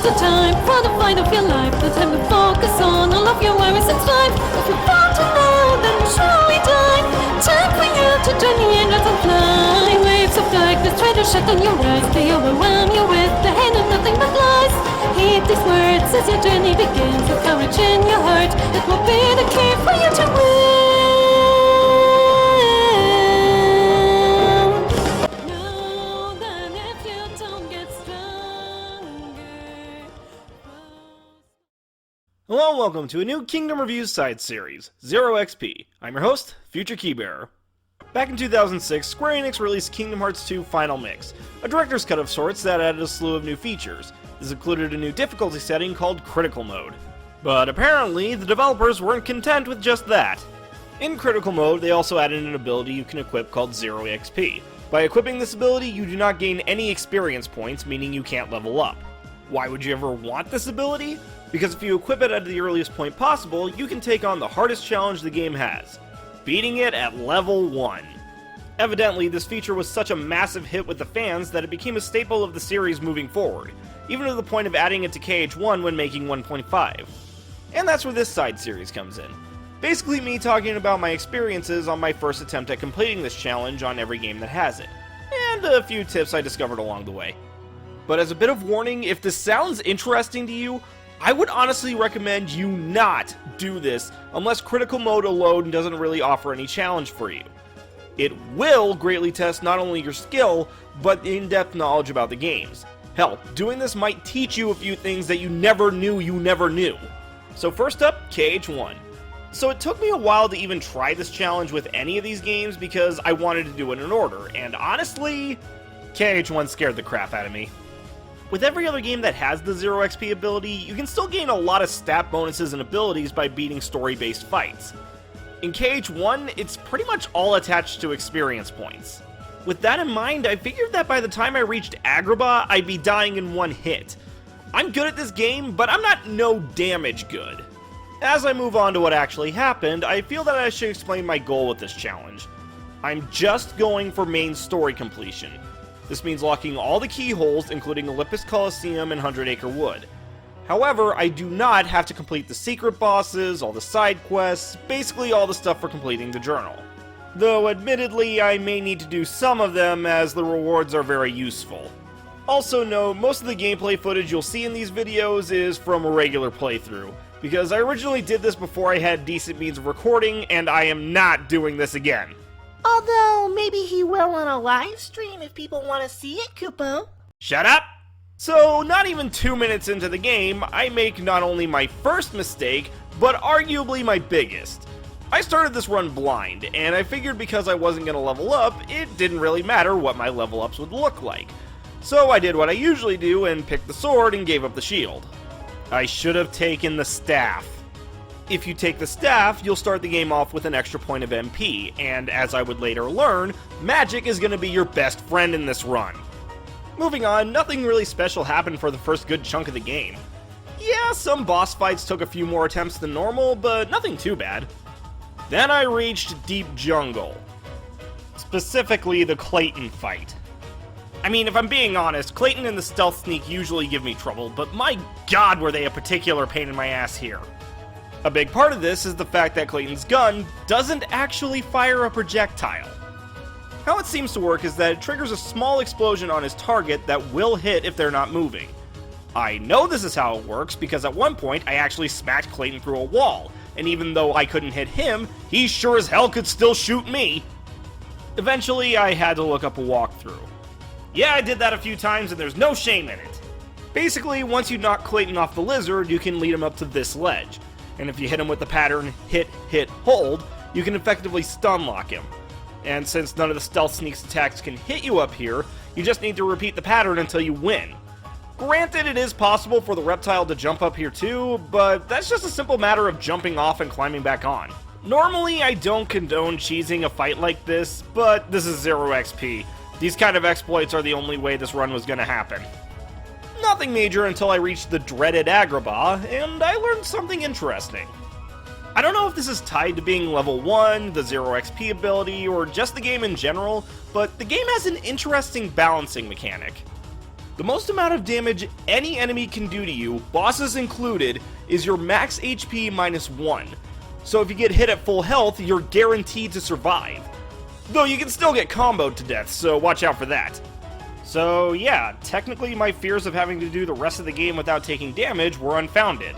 the time for the fight of your life. The time to focus on all of your worries and strife. If you fall to now, then you surely die. Time for you to join the angels and fly. Waves of darkness try to shut down your eyes. They overwhelm you with the hate of nothing but lies. Heed these words as your journey begins. With courage in your heart, it will be the key for you to win. Hello and welcome to a new Kingdom Reviews side series, Zero XP. I'm your host, Future Keybearer. Back in 2006, Square Enix released Kingdom Hearts 2 Final Mix, a director's cut of sorts that added a slew of new features. This included a new difficulty setting called Critical Mode. But apparently, the developers weren't content with just that. In Critical Mode, they also added an ability you can equip called Zero XP. By equipping this ability, you do not gain any experience points, meaning you can't level up. Why would you ever want this ability? Because if you equip it at the earliest point possible, you can take on the hardest challenge the game has, beating it at level 1. Evidently, this feature was such a massive hit with the fans that it became a staple of the series moving forward, even to the point of adding it to KH1 when making 1.5. And that's where this side series comes in. Basically me talking about my experiences on my first attempt at completing this challenge on every game that has it, and a few tips I discovered along the way. But as a bit of warning, if this sounds interesting to you, I would honestly recommend you not do this unless Critical Mode alone doesn't really offer any challenge for you. It will greatly test not only your skill, but in-depth knowledge about the games. Hell, doing this might teach you a few things that you never knew. So first up, KH1. So it took me a while to even try this challenge with any of these games because I wanted to do it in order, and honestly, KH1 scared the crap out of me. With every other game that has the Zero XP ability, you can still gain a lot of stat bonuses and abilities by beating story-based fights. In KH1, it's pretty much all attached to experience points. With that in mind, I figured that by the time I reached Agrabah, I'd be dying in one hit. I'm good at this game, but I'm not no damage good. As I move on to what actually happened, I feel that I should explain my goal with this challenge. I'm just going for main story completion. This means locking all the keyholes, including Olympus Coliseum and 100 Acre Wood. However, I do not have to complete the secret bosses, all the side quests, basically all the stuff for completing the journal. Though admittedly, I may need to do some of them as the rewards are very useful. Also note, most of the gameplay footage you'll see in these videos is from a regular playthrough, because I originally did this before I had decent means of recording, and I am not doing this again. Although, maybe he will on a live stream if people want to see it, Kupo. Shut up! So, not even 2 minutes into the game, I make not only my first mistake, but arguably my biggest. I started this run blind, and I figured because I wasn't going to level up, it didn't really matter what my level ups would look like. So I did what I usually do and picked the sword and gave up the shield. I should have taken the staff. If you take the staff, you'll start the game off with an extra point of MP, and as I would later learn, magic is going to be your best friend in this run. Moving on, nothing really special happened for the first good chunk of the game. Yeah, some boss fights took a few more attempts than normal, but nothing too bad. Then I reached Deep Jungle. Specifically, the Clayton fight. I mean, if I'm being honest, Clayton and the Stealth Sneak usually give me trouble, but my god were they a particular pain in my ass here. A big part of this is the fact that Clayton's gun doesn't actually fire a projectile. How it seems to work is that it triggers a small explosion on his target that will hit if they're not moving. I know this is how it works because at one point I actually smacked Clayton through a wall, and even though I couldn't hit him, he sure as hell could still shoot me. Eventually, I had to look up a walkthrough. Yeah, I did that a few times and there's no shame in it. Basically, once you knock Clayton off the lizard, you can lead him up to this ledge. And if you hit him with the pattern hit, hold, you can effectively stun lock him. And since none of the Stealth Sneak's attacks can hit you up here, you just need to repeat the pattern until you win. Granted, it is possible for the reptile to jump up here too, but that's just a simple matter of jumping off and climbing back on. Normally, I don't condone cheesing a fight like this, but this is Zero XP. These kind of exploits are the only way this run was gonna happen. Nothing major until I reached the dreaded Agrabah, and I learned something interesting. I don't know if this is tied to being level 1, the Zero XP ability, or just the game in general, but the game has an interesting balancing mechanic. The most amount of damage any enemy can do to you, bosses included, is your max HP minus 1. So if you get hit at full health, you're guaranteed to survive. Though you can still get comboed to death, so watch out for that. So yeah, technically my fears of having to do the rest of the game without taking damage were unfounded.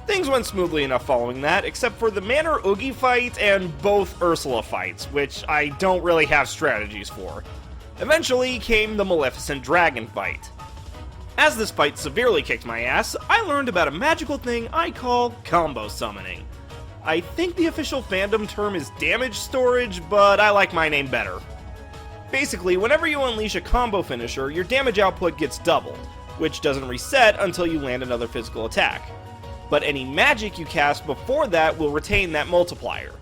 Things went smoothly enough following that, except for the Manor Oogie fight and both Ursula fights, which I don't really have strategies for. Eventually came the Maleficent Dragon fight. As this fight severely kicked my ass, I learned about a magical thing I call combo summoning. I think the official fandom term is damage storage, but I like my name better. Basically, whenever you unleash a combo finisher, your damage output gets doubled, which doesn't reset until you land another physical attack. But any magic you cast before that will retain that multiplier.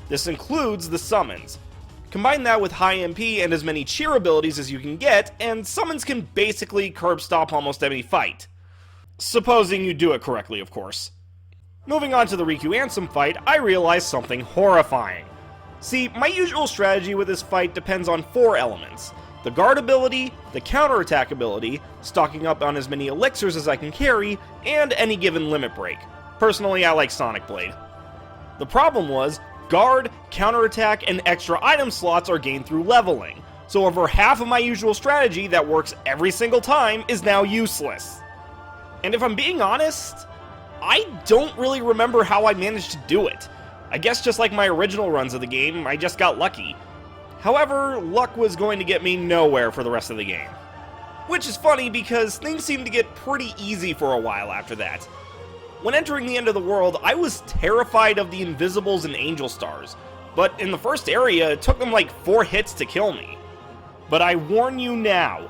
This includes the summons. Combine that with high MP and as many cheer abilities as you can get, and summons can basically curb stop almost any fight. Supposing you do it correctly, of course. Moving on to the Riku Ansem fight, I realized something horrifying. See, my usual strategy with this fight depends on 4 elements. The guard ability, the counterattack ability, stocking up on as many elixirs as I can carry, and any given limit break. Personally, I like Sonic Blade. The problem was, guard, counterattack, and extra item slots are gained through leveling, so over half of my usual strategy that works every single time is now useless. And if I'm being honest, I don't really remember how I managed to do it. I guess just like my original runs of the game, I just got lucky. However, luck was going to get me nowhere for the rest of the game. Which is funny because things seemed to get pretty easy for a while after that. When entering the end of the world, I was terrified of the Invisibles and Angel Stars, but in the first area, it took them like 4 hits to kill me. But I warn you now,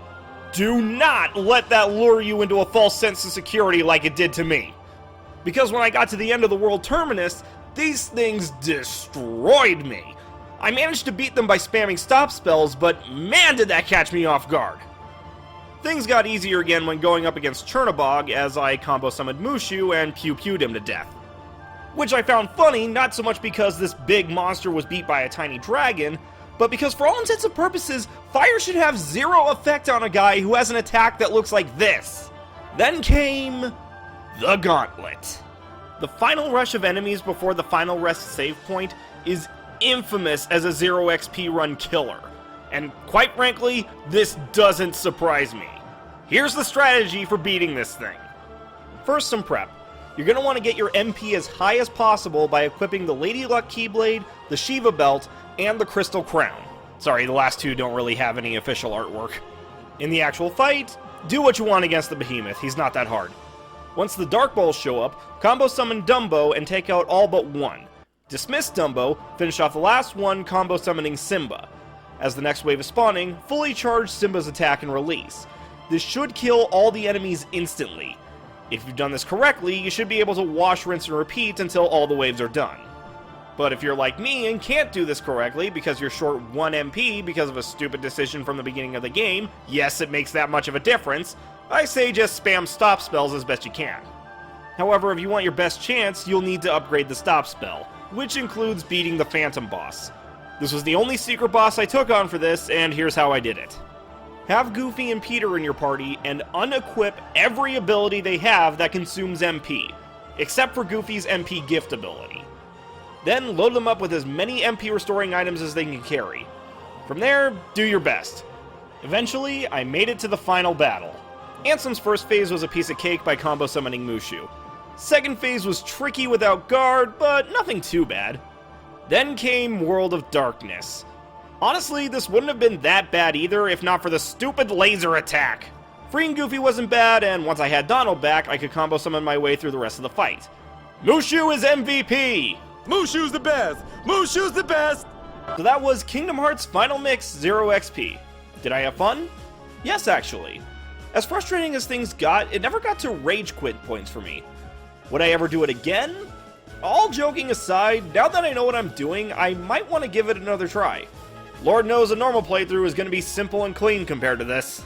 do not let that lure you into a false sense of security like it did to me. Because when I got to the end of the world terminus, these things destroyed me. I managed to beat them by spamming stop spells, but man did that catch me off guard. Things got easier again when going up against Chernobog as I combo summoned Mushu and pew-pewed him to death. Which I found funny, not so much because this big monster was beat by a tiny dragon, but because for all intents and purposes, fire should have 0 effect on a guy who has an attack that looks like this. Then came the Gauntlet. The final rush of enemies before the final rest save point is infamous as a 0 XP run killer. And quite frankly, this doesn't surprise me. Here's the strategy for beating this thing. First, some prep. You're going to want to get your MP as high as possible by equipping the Lady Luck Keyblade, the Shiva Belt, and the Crystal Crown. Sorry, the last 2 don't really have any official artwork. In the actual fight, do what you want against the Behemoth, he's not that hard. Once the Dark Balls show up, combo summon Dumbo and take out all but 1. Dismiss Dumbo, finish off the last one combo summoning Simba. As the next wave is spawning, fully charge Simba's attack and release. This should kill all the enemies instantly. If you've done this correctly, you should be able to wash, rinse, and repeat until all the waves are done. But if you're like me and can't do this correctly because you're short 1 MP because of a stupid decision from the beginning of the game, yes, it makes that much of a difference, I say just spam stop spells as best you can. However, if you want your best chance, you'll need to upgrade the stop spell, which includes beating the Phantom boss. This was the only secret boss I took on for this, and here's how I did it. Have Goofy and Peter in your party and unequip every ability they have that consumes MP, except for Goofy's MP gift ability. Then load them up with as many MP restoring items as they can carry. From there, do your best. Eventually, I made it to the final battle. Ansem's first phase was a piece of cake by combo summoning Mushu. Second phase was tricky without guard, but nothing too bad. Then came World of Darkness. Honestly, this wouldn't have been that bad either if not for the stupid laser attack. Freeing Goofy wasn't bad, and once I had Donald back, I could combo summon my way through the rest of the fight. Mushu is MVP! Mushu's the best! Mushu's the best! So that was Kingdom Hearts Final Mix 0 XP. Did I have fun? Yes, actually. As frustrating as things got, it never got to rage quit points for me. Would I ever do it again? All joking aside, now that I know what I'm doing, I might want to give it another try. Lord knows a normal playthrough is going to be simple and clean compared to this.